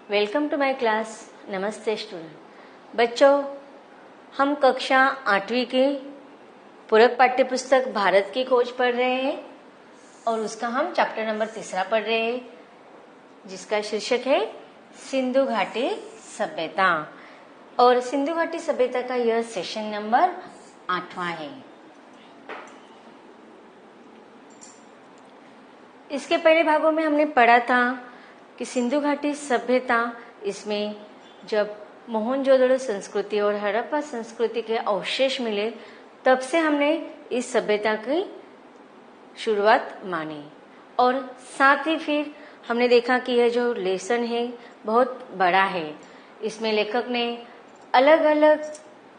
Welcome to my class. नमस्ते student. बच्चों, हम कक्षा 8वीं की पूरक पाठ्यपुस्तक भारत की खोज पढ़ रहे हैं और उसका हम चैप्टर नंबर 3 पढ़ रहे हैं, जिसका शीर्षक है सिंधु घाटी सभ्यता। और सिंधु घाटी सभ्यता का यह सेशन नंबर 8वां है। इसके पहले भागों में हमने पढ़ा था कि सिंधु घाटी सभ्यता, इसमें जब मोहनजोदड़ो संस्कृति और हड़प्पा संस्कृति के अवशेष मिले, तब से हमने इस सभ्यता की शुरुआत मानी। और साथ ही फिर हमने देखा कि यह जो लेसन है बहुत बड़ा है। इसमें लेखक ने अलग अलग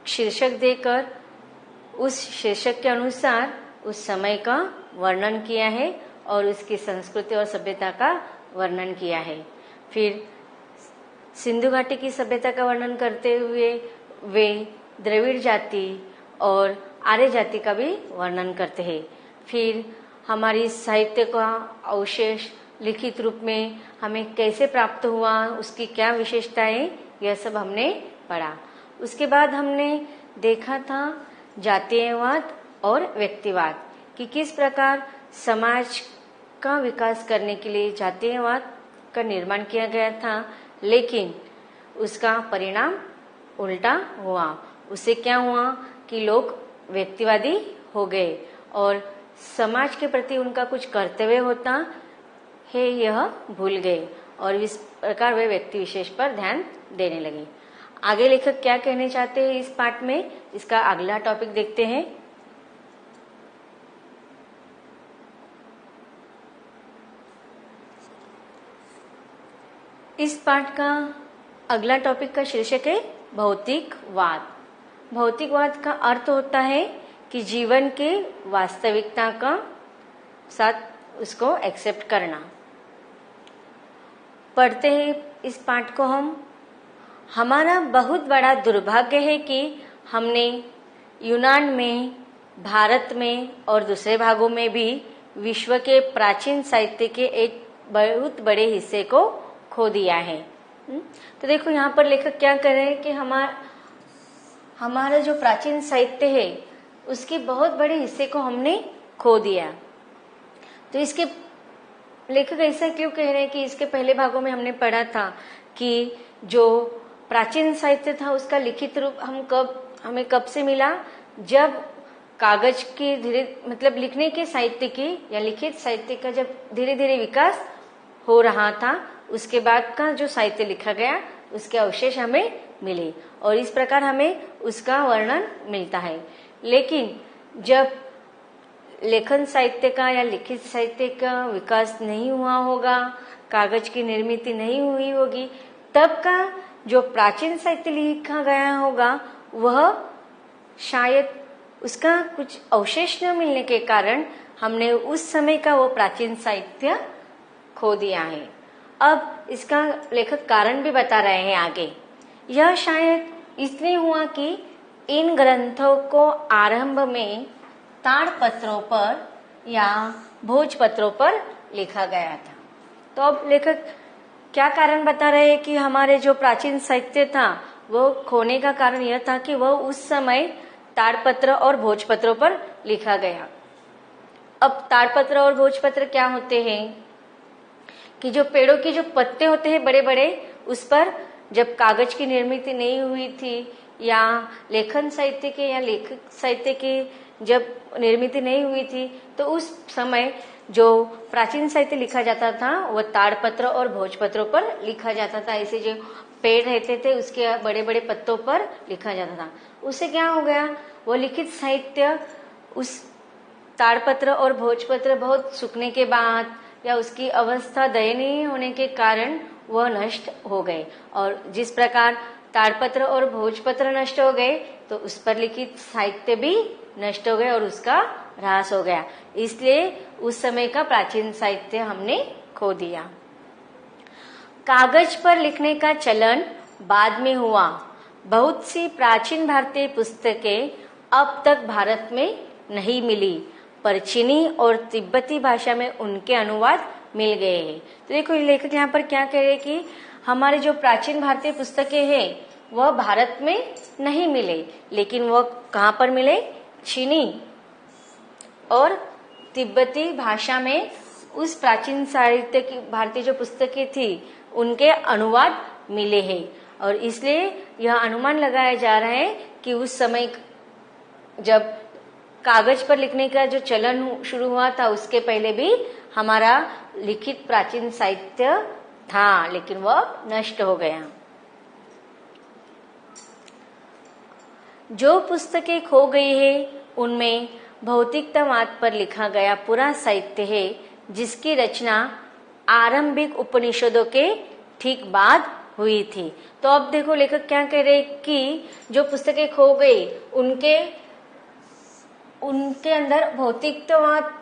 शीर्षक देकर उस शीर्षक के अनुसार उस समय का वर्णन किया है और उसकी संस्कृति और सभ्यता का वर्णन किया है। फिर सिंधु घाटी की सभ्यता का वर्णन करते हुए वे द्रविड़ जाति और आर्य जाति का भी वर्णन करते हैं। फिर हमारी साहित्य का अवशेष लिखित रूप में हमें कैसे प्राप्त हुआ, उसकी क्या विशेषताएं, यह सब हमने पढ़ा। उसके बाद हमने देखा था जातीयवाद और व्यक्तिवाद कि किस प्रकार समाज का विकास करने के लिए जातीयवाद का निर्माण किया गया था, लेकिन उसका परिणाम उल्टा हुआ। उससे क्या हुआ कि लोग व्यक्तिवादी हो गए और समाज के प्रति उनका कुछ कर्तव्य होता है यह भूल गए और इस प्रकार वे व्यक्ति विशेष पर ध्यान देने लगे। आगे लेखक क्या कहने चाहते हैं इस पाठ में, इसका अगला टॉपिक देखते हैं। इस पाठ का अगला टॉपिक का शीर्षक है भौतिकवाद। भौतिकवाद का अर्थ होता है कि जीवन के वास्तविकता का साथ उसको एक्सेप्ट करना। पढ़ते हैं इस पाठ को हम। हमारा बहुत बड़ा दुर्भाग्य है कि हमने यूनान में, भारत में और दूसरे भागों में भी विश्व के प्राचीन साहित्य के एक बहुत बड़े हिस्से को खो दिया है। तो देखो यहाँ पर लेखक क्या कर रहे हैं कि हमारा जो प्राचीन साहित्य है उसके बहुत बड़े हिस्से को हमने खो दिया। तो इसके लेखक ऐसा क्यों कह रहे हैं कि इसके पहले भागों में हमने पढ़ा था कि जो प्राचीन साहित्य था उसका लिखित रूप हमें कब से मिला, जब कागज की मतलब लिखने के साहित्य की या लिखित साहित्य का जब धीरे धीरे विकास हो रहा था, उसके बाद का जो साहित्य लिखा गया उसके अवशेष हमें मिले और इस प्रकार हमें उसका वर्णन मिलता है। लेकिन जब लेखन साहित्य का या लिखित साहित्य का विकास नहीं हुआ होगा, कागज की निर्मित नहीं हुई होगी, तब का जो प्राचीन साहित्य लिखा गया होगा वह शायद उसका कुछ अवशेष न मिलने के कारण हमने उस समय का वो प्राचीन साहित्य खो दिया है। अब इसका लेखक कारण भी बता रहे हैं आगे। यह शायद इसलिए हुआ कि इन ग्रंथों को आरंभ में ताड़पत्रों पर या भोजपत्रों पर लिखा गया था। तो अब लेखक क्या कारण बता रहे हैं कि हमारे जो प्राचीन साहित्य था वो खोने का कारण यह था कि वह उस समय ताड़पत्र और भोजपत्रों पर लिखा गया। अब ताड़पत्र और भोजपत्र क्या होते हैं कि जो पेड़ों की जो पत्ते होते हैं बड़े बड़े, उस पर जब कागज की निर्मित नहीं हुई थी या लेखन साहित्य के या लेखक साहित्य की जब निर्मित नहीं हुई थी, तो उस समय जो प्राचीन साहित्य लिखा जाता था वह ताड़पत्र और भोजपत्रों पर लिखा जाता था। ऐसे जो पेड़ रहते थे उसके बड़े बड़े पत्तों पर लिखा जाता था। उससे क्या हो गया, वो लिखित साहित्य उस ताड़पत्र और भोजपत्र बहुत सूखने के बाद या उसकी अवस्था दयनीय होने के कारण वह नष्ट हो गए और जिस प्रकार ताड़पत्र और भोजपत्र नष्ट हो गए तो उस पर लिखित साहित्य भी नष्ट हो गए और उसका ह्रास हो गया। इसलिए उस समय का प्राचीन साहित्य हमने खो दिया। कागज पर लिखने का चलन बाद में हुआ। बहुत सी प्राचीन भारतीय पुस्तकें अब तक भारत में नहीं मिली, पर चीनी और तिब्बती भाषा में उनके अनुवाद मिल गए हैं। तो देखो लेखक यहाँ पर क्या कह रहे हैं कि हमारे जो प्राचीन भारतीय पुस्तकें हैं वह भारत में नहीं मिले, लेकिन वह कहाँ पर मिले? चीनी और तिब्बती भाषा में उस प्राचीन साहित्य की भारतीय जो पुस्तकें थी उनके अनुवाद मिले हैं। और इसलिए यह अनुमान लगाया जा रहा है कि उस समय जब कागज पर लिखने का जो चलन शुरू हुआ था उसके पहले भी हमारा लिखित प्राचीन साहित्य था, लेकिन वह नष्ट हो गया। जो पुस्तकें खो गई है उनमें भौतिकतावाद पर लिखा गया पूरा साहित्य है, जिसकी रचना आरंभिक उपनिषदों के ठीक बाद हुई थी। तो अब देखो लेखक क्या कह रहे कि जो पुस्तकें खो गई उनके अंदर भौतिकतावाद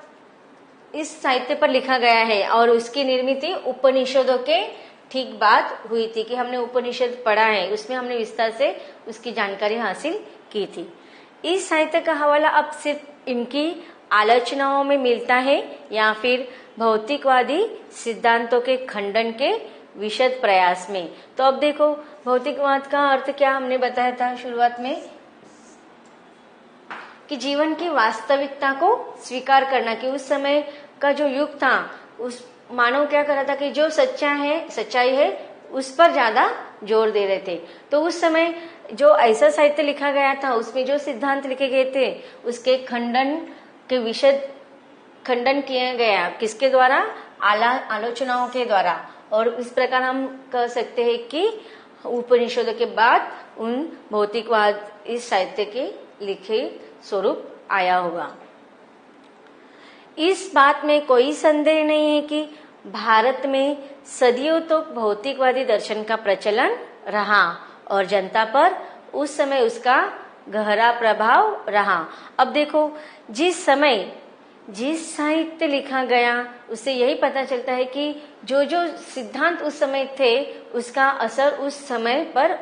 इस साहित्य पर लिखा गया है और उसकी निर्मित उपनिषदों के ठीक बाद हुई थी कि हमने उपनिषद पढ़ा है, उसमें हमने विस्तार से उसकी जानकारी हासिल की थी। इस साहित्य का हवाला अब सिर्फ इनकी आलोचनाओं में मिलता है या फिर भौतिकवादी सिद्धांतों के खंडन के विशद प्रयास में। तो अब देखो भौतिकवाद का अर्थ क्या हमने बताया था शुरुआत में कि जीवन की वास्तविकता को स्वीकार करना, कि उस समय का जो युग था उस मानव क्या कर रहा था कि जो सच्चाई है उस पर ज्यादा जोर दे रहे थे। तो उस समय जो ऐसा साहित्य लिखा गया था उसमें जो सिद्धांत लिखे गए थे उसके खंडन के विशद खंडन किया गया, किसके द्वारा? आलोचनाओं के द्वारा। और इस प्रकार हम कह सकते हैं कि उपनिषदों के बाद उन भौतिकवाद इस साहित्य के लिखे स्वरूप आया होगा। इस बात में कोई संदेह नहीं है कि भारत में सदियों तो भौतिकवादी दर्शन का प्रचलन रहा और जनता पर उस समय उसका गहरा प्रभाव रहा। अब देखो जिस समय जिस साहित्य लिखा गया उससे यही पता चलता है कि जो जो सिद्धांत उस समय थे उसका असर उस समय पर,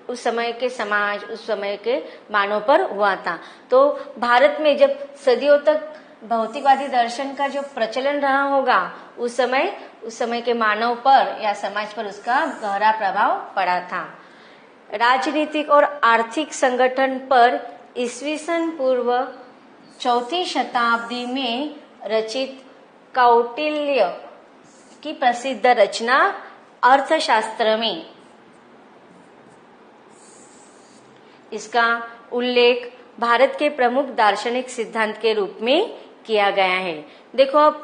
उस समय के समाज, उस समय के मानव पर हुआ था। तो भारत में जब सदियों तक भौतिकवादी दर्शन का जो प्रचलन रहा होगा उस समय के मानव पर या समाज पर उसका गहरा प्रभाव पड़ा था। राजनीतिक और आर्थिक संगठन पर ईस्वीसन पूर्व चौथी शताब्दी में रचित कौटिल्य की प्रसिद्ध रचना अर्थशास्त्र में इसका उल्लेख भारत के प्रमुख दार्शनिक सिद्धांत के रूप में किया गया है। देखो अब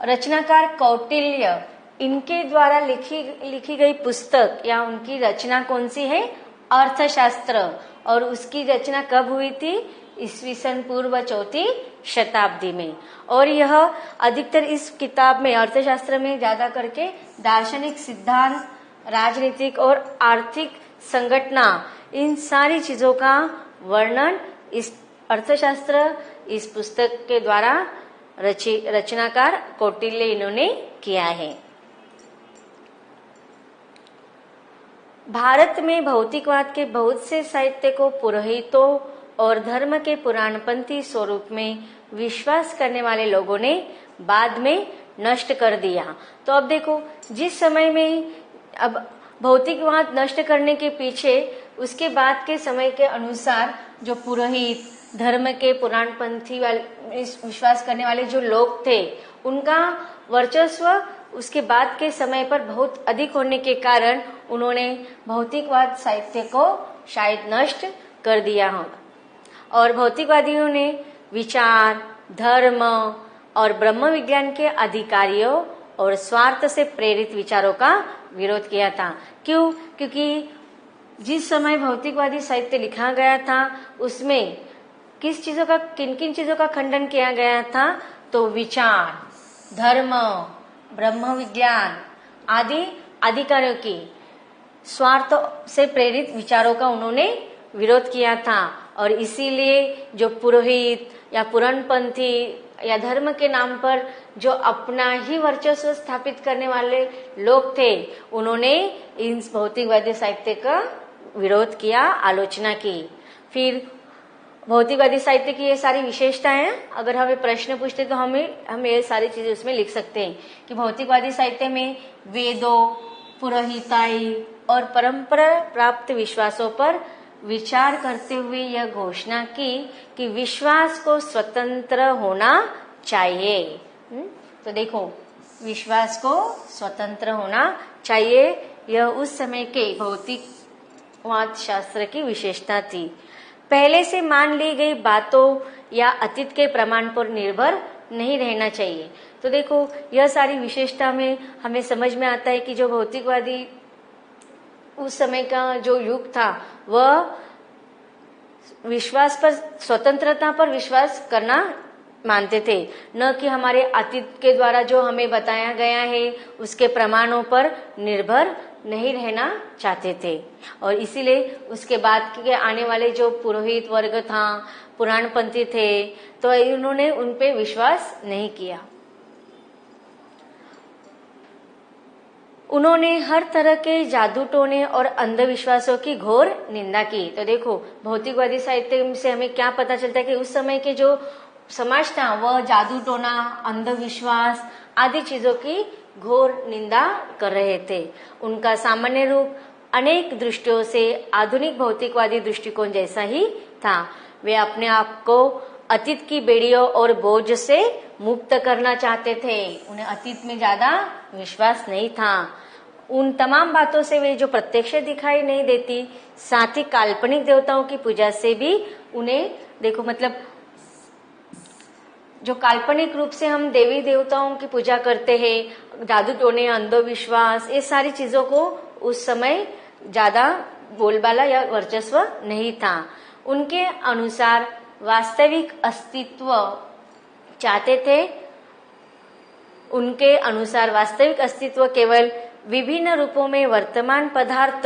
रचनाकार कौटिल्य, इनके द्वारा लिखी गई पुस्तक या उनकी रचना कौन सी है? अर्थशास्त्र। और उसकी रचना कब हुई थी? ईस्वीसन पूर्व चौथी शताब्दी में। और यह अधिकतर इस किताब में अर्थशास्त्र में ज्यादा करके दार्शनिक सिद्धांत, राजनीतिक और आर्थिक संगठना, इन सारी चीजों का वर्णन इस अर्थशास्त्र इस पुस्तक के द्वारा रचनाकार कौटिल्य इन्होंने किया है। भारत में भौतिकवाद के बहुत से साहित्य को पुरोहितों और धर्म के पुराणपंथी स्वरूप में विश्वास करने वाले लोगों ने बाद में नष्ट कर दिया। तो अब देखो जिस समय में अब भौतिकवाद नष्ट करने के पीछे उसके बाद के समय के अनुसार जो पुरोहित, धर्म के पुराणपंथी वाले विश्वास करने वाले जो लोग थे उनका वर्चस्व उसके बाद के समय पर बहुत अधिक होने के कारण उन्होंने भौतिकवाद साहित्य को शायद नष्ट कर दिया होगा। और भौतिकवादियों ने विचार, धर्म और ब्रह्म विज्ञान के अधिकारियों और स्वार्थ से प्रेरित विचारों का विरोध किया था। क्यों? क्योंकि जिस समय भौतिकवादी साहित्य लिखा गया था उसमें किन किन चीजों का खंडन किया गया था? तो विचार, धर्म, ब्रह्म विज्ञान आदि अधिकारियों की स्वार्थ से प्रेरित विचारों का उन्होंने विरोध किया था। और इसीलिए जो पुरोहित या पुराणपंथी या धर्म के नाम पर जो अपना ही वर्चस्व स्थापित करने वाले लोग थे उन्होंने इन भौतिकवादी साहित्य का विरोध किया, आलोचना की। फिर भौतिकवादी साहित्य की ये सारी विशेषताएं हैं। अगर हमें प्रश्न पूछते तो हम ये सारी चीजें उसमें लिख सकते हैं कि भौतिकवादी साहित्य में वेदों, पुरोहिताई और परंपरा प्राप्त विश्वासों पर विचार करते हुए यह घोषणा की कि विश्वास को स्वतंत्र होना चाहिए। तो देखो, विश्वास को स्वतंत्र होना चाहिए, यह उस समय के भौतिकवाद शास्त्र की विशेषता थी। पहले से मान ली गई बातों या अतीत के प्रमाण पर निर्भर नहीं रहना चाहिए। तो देखो, यह सारी विशेषता में हमें समझ में आता है कि जो भौतिकवादी उस समय का जो युग था वह विश्वास पर, स्वतंत्रता पर विश्वास करना मानते थे, न कि हमारे अतीत के द्वारा जो हमें बताया गया है उसके प्रमाणों पर निर्भर नहीं रहना चाहते थे। और इसीलिए उसके बाद के आने वाले जो पुरोहित वर्ग था, पुराणपंथी थे, तो उन्होंने उन पे विश्वास नहीं किया। उन्होंने हर तरह के जादू टोने और अंधविश्वासों की घोर निंदा की। तो देखो, भौतिकवादी साहित्य से हमें क्या पता चलता है कि उस समय के जो समाज था वह जादू टोना, अंधविश्वास आदि चीजों की घोर निंदा कर रहे थे। उनका सामान्य रूप अनेक दृष्टियों से आधुनिक भौतिकवादी दृष्टिकोण जैसा ही था। वे अपने आप को अतीत की बेड़ियों और बोझ से मुक्त करना चाहते थे। उन्हें अतीत में ज्यादा विश्वास नहीं था। उन तमाम बातों से वे जो प्रत्यक्ष दिखाई नहीं देती, साथ ही काल्पनिक देवताओं की पूजा से भी उन्हें, देखो मतलब जो काल्पनिक रूप से हम देवी देवताओं की पूजा करते हैं, जादू टोने, अंधविश्वास, ये सारी चीजों को उस समय ज्यादा बोलबाला या वर्चस्व नहीं था। उनके अनुसार वास्तविक अस्तित्व चाहते थे। उनके अनुसार वास्तविक अस्तित्व केवल विभिन्न रूपों में वर्तमान पदार्थ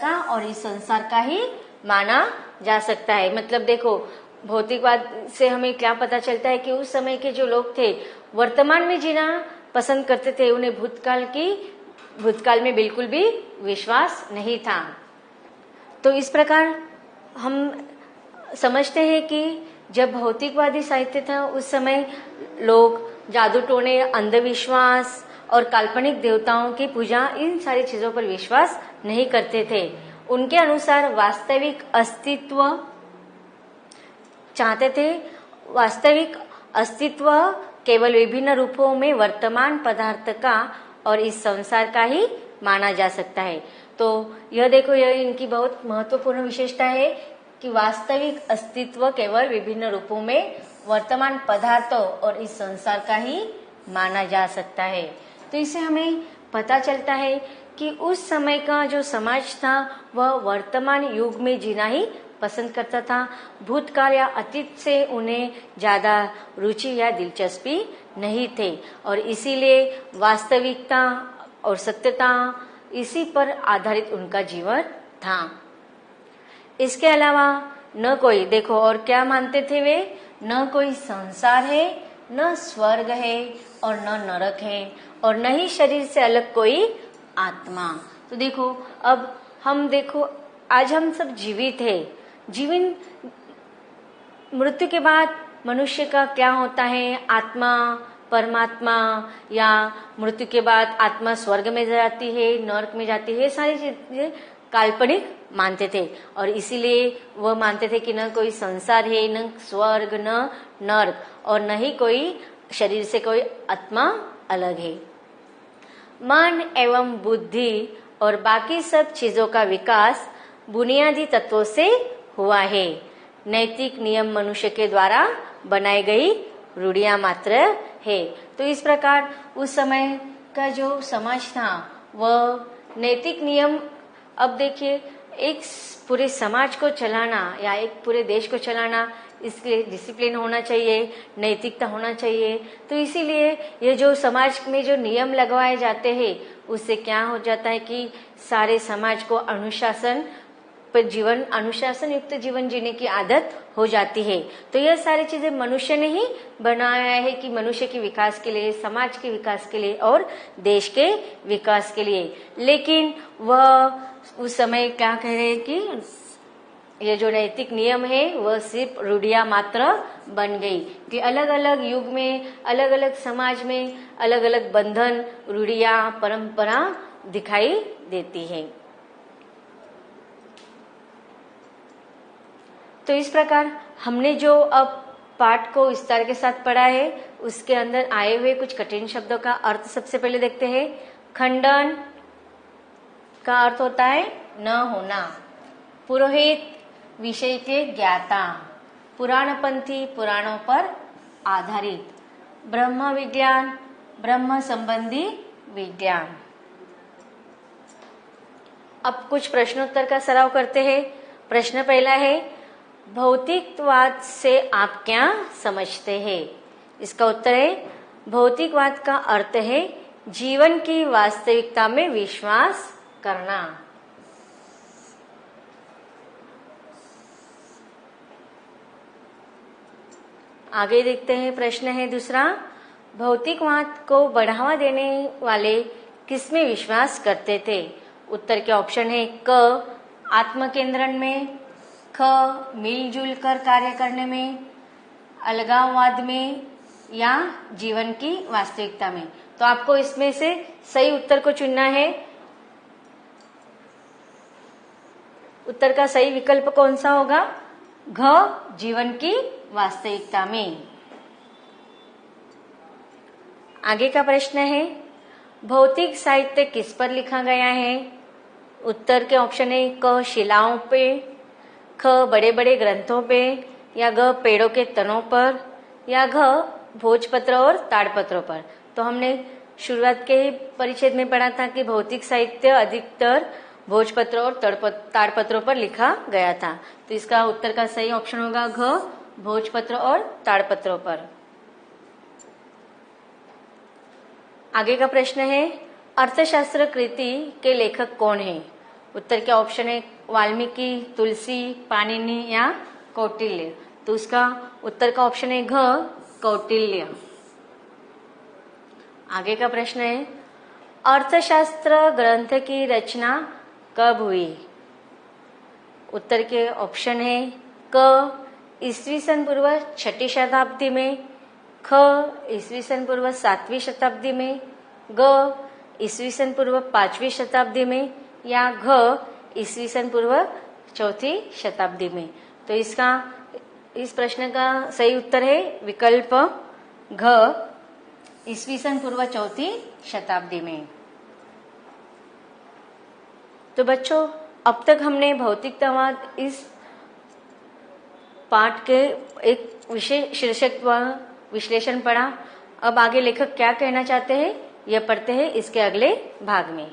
था और इस संसार का ही माना जा सकता है। मतलब देखो, भौतिकवाद से हमें क्या पता चलता है कि उस समय के जो लोग थे वर्तमान में जीना पसंद करते थे। उन्हें भूतकाल में बिल्कुल भी विश्वास नहीं था। तो इस प्रकार हम समझते हैं कि जब भौतिकवादी साहित्य था उस समय लोग जादू टोने, अंधविश्वास और काल्पनिक देवताओं की पूजा, इन सारी चीजों पर विश्वास नहीं करते थे। उनके अनुसार वास्तविक अस्तित्व चाहते थे। वास्तविक अस्तित्व केवल विभिन्न रूपों में वर्तमान पदार्थ का और इस संसार का ही माना जा सकता है। तो यह देखो, यह इनकी बहुत महत्वपूर्ण विशेषता है कि वास्तविक अस्तित्व केवल विभिन्न रूपों में वर्तमान पदार्थों और इस संसार का ही माना जा सकता है। तो इससे हमें पता चलता है कि उस समय का जो समाज था वह वर्तमान युग में जीना ही पसंद करता था। भूतकाल या अतीत से उन्हें ज्यादा रुचि या दिलचस्पी नहीं थे और इसीलिए वास्तविकता और सत्यता, इसी पर आधारित उनका जीवन था। इसके अलावा न कोई, देखो और क्या मानते थे वे, न कोई संसार है, न स्वर्ग है और न नरक है और न ही शरीर से अलग कोई आत्मा। तो देखो, अब हम देखो, आज हम सब जीवित है। जीवन, मृत्यु के बाद मनुष्य का क्या होता है, आत्मा, परमात्मा, या मृत्यु के बाद आत्मा स्वर्ग में जाती है, नरक में जाती है, सारी चीजें काल्पनिक मानते थे और इसीलिए वह मानते थे कि न कोई संसार है, न स्वर्ग, न नरक और न ही कोई शरीर से कोई आत्मा अलग है। मन एवं बुद्धि और बाकी सब चीजों का विकास बुनियादी तत्वों से हुआ है। नैतिक नियम मनुष्य के द्वारा बनाई गई रूढ़ियां मात्र है। तो इस प्रकार उस समय का जो समाज था वह नैतिक नियम, अब देखिए, एक पूरे समाज को चलाना या एक पूरे देश को चलाना, इसके डिसिप्लिन होना चाहिए, नैतिकता होना चाहिए। तो इसीलिए ये जो समाज में जो नियम लगवाए जाते हैं उससे क्या हो जाता है कि सारे समाज को अनुशासन युक्त जीवन जीने की आदत हो जाती है। तो यह सारी चीजें मनुष्य ने ही बनाया है कि मनुष्य के विकास के लिए, समाज के विकास के लिए और देश के विकास के लिए। लेकिन वह उस समय क्या कह रहे हैं कि ये जो नैतिक नियम है वह सिर्फ रूढ़ियां मात्र बन गई कि अलग अलग युग में, अलग अलग समाज में अलग अलग बंधन, रूढ़ियां, परंपरा दिखाई देती है। तो इस प्रकार हमने जो अब पाठ को विस्तार के साथ पढ़ा है, उसके अंदर आए हुए कुछ कठिन शब्दों का अर्थ सबसे पहले देखते हैं। खंडन का अर्थ होता है न होना। पुरोहित, विषय के ज्ञाता। पुराणपंथी, पुराणों पर आधारित। ब्रह्म विज्ञान, ब्रह्म संबंधी विज्ञान। अब कुछ प्रश्नोत्तर का सराव करते हैं। प्रश्न पहला है, भौतिकवाद से आप क्या समझते हैं? इसका उत्तर है, भौतिकवाद का अर्थ है जीवन की वास्तविकता में विश्वास करना। आगे देखते हैं, प्रश्न है दूसरा, भौतिकवाद को बढ़ावा देने वाले किसमें विश्वास करते थे? उत्तर के ऑप्शन है क, आत्मकेंद्रण में, ख, मिलजुल कर कार्य करने में, अलगाववाद में, या जीवन की वास्तविकता में। तो आपको इसमें से सही उत्तर को चुनना है। उत्तर का सही विकल्प कौन सा होगा? घ, जीवन की वास्तविकता में। आगे का प्रश्न है, भौतिक साहित्य किस पर लिखा गया है? उत्तर के ऑप्शन है क, शिलाओं पे, ख, बड़े बड़े ग्रंथों पे, या ग, पेड़ों के तनों पर, या घ, भोजपत्र और ताड़पत्रों पर। तो हमने शुरुआत के परिच्छेद में पढ़ा था कि भौतिक साहित्य अधिकतर भोजपत्र और ताड़पत्रों पर लिखा गया था। तो इसका उत्तर का सही ऑप्शन होगा घ, भोजपत्र और ताड़पत्रों पर। आगे का प्रश्न है, अर्थशास्त्र कृति के लेखक कौन है? उत्तर के ऑप्शन है वाल्मीकि, तुलसी, पाणिनि या कौटिल्य। तो उसका उत्तर का ऑप्शन है घ, कौटिल्य। आगे का प्रश्न है, अर्थशास्त्र ग्रंथ की रचना कब हुई? उत्तर के ऑप्शन है क, ईस्वी सन पूर्व 6ठी शताब्दी में, ख, ईस्वी सन पूर्व 7वीं शताब्दी में, ग, ईस्वी सन पूर्व 5वीं शताब्दी में, या घ, ईस्वी सन पूर्व 4थी शताब्दी में। तो इस प्रश्न का सही उत्तर है विकल्प घ, ईस्वी सन पूर्व 4थी शताब्दी में। तो बच्चों, अब तक हमने भौतिकतावाद इस पाठ के एक विशेष शीर्षक व विश्लेषण पढ़ा। अब आगे लेखक क्या कहना चाहते हैं यह पढ़ते हैं इसके अगले भाग में।